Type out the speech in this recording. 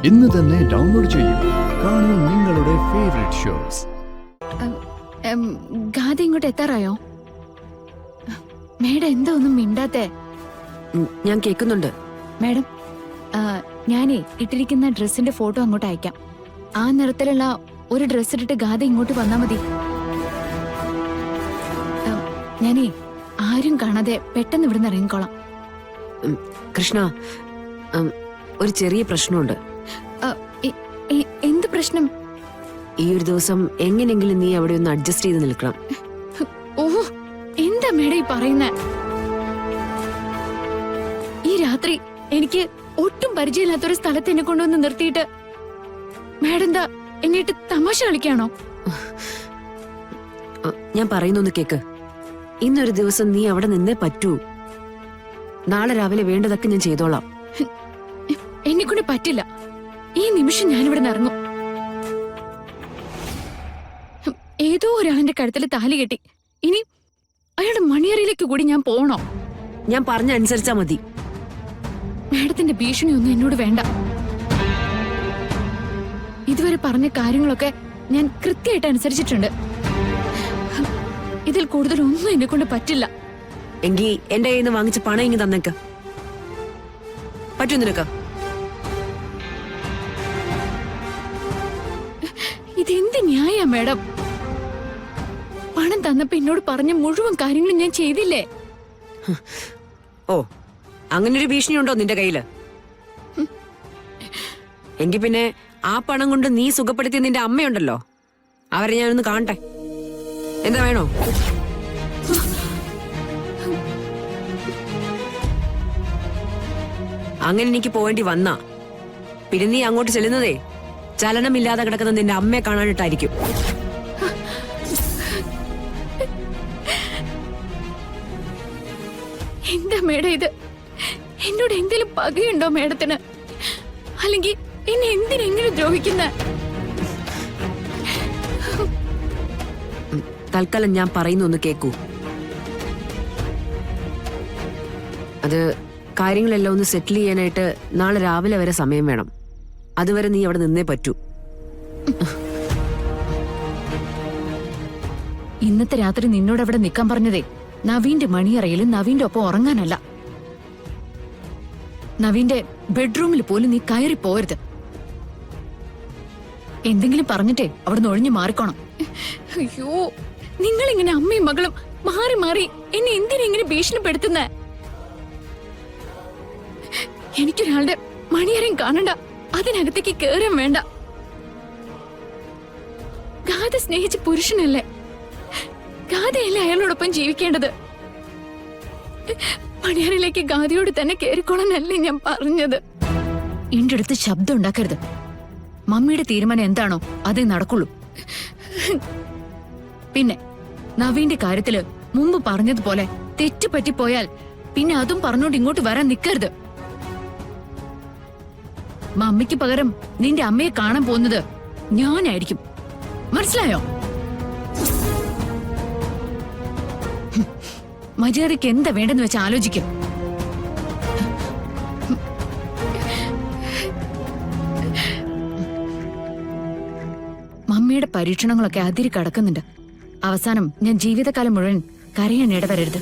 ഇന്ന് തന്നെ ഡൗൺലോഡ് ചെയ്യൂ. കാണൂ നിങ്ങളുടെ ഫേവറേറ്റ് ഷോസ്. ഗാദി ഇങ്ങോട്ട് എത്താറായോ? മേഡം എന്താ ഒന്നും മിണ്ടാത്തെ? ഞാൻ കേൾക്കുന്നുണ്ട് മേഡം. ഞാനേ ഇട്ടിരിക്കുന്ന ഡ്രസ്സിന്റെ ഫോട്ടോ അങ്ങോട്ട് അയക്കാം. ആ നിറത്തിലുള്ള ഒരു ഡ്രസ് ഇട്ടിട്ട് ഗാദി ഇങ്ങോട്ട് വന്നാ മതി. ഞാനേ ആരും കാണാതെ പെട്ടെന്ന് ഇവിടുന്ന് ഇറങ്ങിക്കോളാം. കൃഷ്ണ, ഒരു ചെറിയ പ്രശ്നമുണ്ട്. എന്ത് പ്രശ്നം? ഈ ഒരു ദിവസം എങ്ങനെങ്കിലും നീ അവിടെ ഒന്ന് അഡ്ജസ്റ്റ് ചെയ്ത് നിൽക്കണം. ഓഹോ, എന്താ മേഡം ഈ പറയുന്നേ? ഈ രാത്രി എനിക്ക് ഒട്ടും പരിചയമില്ലാത്തൊരു സ്ഥലത്ത് എന്നെ കൊണ്ടുവന്ന് നിർത്തിയിട്ട് മേഡം എന്താ എന്നിട്ട് തമാശ കളിക്കാണോ? ഞാൻ പറയുന്നൊന്ന് കേക്ക്. ഇന്നൊരു ദിവസം നീ അവിടെ നിന്നേ പറ്റൂ. നാളെ രാവിലെ വേണ്ടതൊക്കെ ഞാൻ ചെയ്തോളാം. എന്നെ കൊണ്ട് പറ്റില്ല. ഈ നിമിഷം ഞാനിവിടെ ഇറങ്ങും. ഏതോ ഒരാളിന്റെ കഴുത്തിൽ താലി കെട്ടി ഇനി അയാളുടെ മണിയറയിലേക്ക് കൂടി ഞാൻ പോണോ? ഞാൻ പറഞ്ഞ അനുസരിച്ചാ മതി. മേഡത്തിന്റെ ഭീഷണിയൊന്നും എന്നോട് വേണ്ട. ഇതുവരെ പറഞ്ഞ കാര്യങ്ങളൊക്കെ ഞാൻ കൃത്യമായിട്ട് അനുസരിച്ചിട്ടുണ്ട്. ഇതിൽ കൂടുതൽ ഒന്നും എന്നെ കൊണ്ട് പറ്റില്ല. എങ്കിൽ എന്റെ കയ്യിൽ നിന്ന് വാങ്ങിച്ച പണം ഇങ്ങ് തന്നേക്ക്. പറ്റൂ നിനക്ക്? ഇതെന്ത് ന്യായ മേഡം? പണം തന്നപ്പോ എന്നോട് പറഞ്ഞ മുഴുവൻ കാര്യങ്ങളും ഞാൻ ചെയ്തില്ലേ? ഓ, അങ്ങനൊരു ഭീഷണി ഉണ്ടോ നിന്റെ കയ്യില്? എങ്കിൽ പിന്നെ ആ പണം കൊണ്ട് നീ സുഖപ്പെടുത്തിയ നിന്റെ അമ്മയുണ്ടല്ലോ, അവരെ ഞാനൊന്ന് കാണട്ടെ. എന്താ വേണോ? അങ്ങനെ എനിക്ക് പോവേണ്ടി വന്നാ പിന്നെ നീ അങ്ങോട്ട് ചെല്ലുന്നതേ ചലനമില്ലാതെ കിടക്കുന്ന നിന്റെ അമ്മയെ കാണാനിട്ടായിരിക്കും. എന്താ മേഡം ഇത്? എന്നോട് എന്തെങ്കിലും പകയുണ്ടോ മേഡത്തിന്? അല്ലെങ്കിൽ എന്നെ എന്തിനെങ്ങനെ ദ്രോഹിക്കുന്ന? തൽക്കാലം ഞാൻ പറയുന്നൊന്ന് കേക്കൂ. അത് കാര്യങ്ങളെല്ലാം ഒന്ന് സെറ്റിൽ ചെയ്യാനായിട്ട് നാളെ രാവിലെ വരെ സമയം വേണം. അതുവരെ നീ അവിടെ നിന്നേ പറ്റൂ. ഇന്നത്തെ രാത്രി നിന്നോട് അവിടെ നിൽക്കാൻ പറഞ്ഞതേ നവീന്റെ മണിയറയിൽ നവീന്റെ ഒപ്പം ഉറങ്ങാനല്ല. നവീന്റെ ബെഡ്റൂമിൽ പോലും നീ കയറി പോരുത്. എന്തെങ്കിലും പറഞ്ഞിട്ടേ അവിടുന്ന് ഒഴിഞ്ഞു മാറിക്കോണം. അയ്യോ, നിങ്ങളിങ്ങനെ അമ്മയും മകളും മാറി മാറി എന്നെ എന്തിനെങ്ങനെ ഭീഷണിപ്പെടുത്തുന്നേ? എനിക്കൊരാളുടെ മണിയറയും കാണണ്ട, അതിനകത്തേക്ക് കേറാൻ വേണ്ട. ഗാഥ സ്നേഹിച്ച പുരുഷനല്ലേ, ഗാഥയല്ലേ അയാളോടൊപ്പം ജീവിക്കേണ്ടത്. മണിയറയിലേക്ക് ഗാഥയോട് തന്നെ കേറിക്കോളാനല്ലേ ഞാൻ പറഞ്ഞത്. എന്റെ അടുത്ത് ശബ്ദം ഉണ്ടാക്കരുത്. മമ്മിയുടെ തീരുമാനം എന്താണോ അതേ നടക്കുള്ളൂ. പിന്നെ നവീന്റെ കാര്യത്തില് മുമ്പ് പറഞ്ഞതുപോലെ തെറ്റ് പറ്റിപ്പോയാൽ പിന്നെ അതും പറഞ്ഞോണ്ട് ഇങ്ങോട്ട് വരാൻ നിൽക്കരുത്. മമ്മിക്ക് പകരം നിന്റെ അമ്മയെ കാണാൻ പോകുന്നത് ഞാനായിരിക്കും. മനസ്സിലായോ? മര്യാദയ്ക്ക് എന്താ വേണ്ടെന്ന് വെച്ച് ആലോചിക്കും. മമ്മിയുടെ പരീക്ഷണങ്ങളൊക്കെ അതിരി കടക്കുന്നുണ്ട്. അവസാനം ഞാൻ ജീവിതകാലം മുഴുവൻ കരയാൻ ഇടവരരുത്.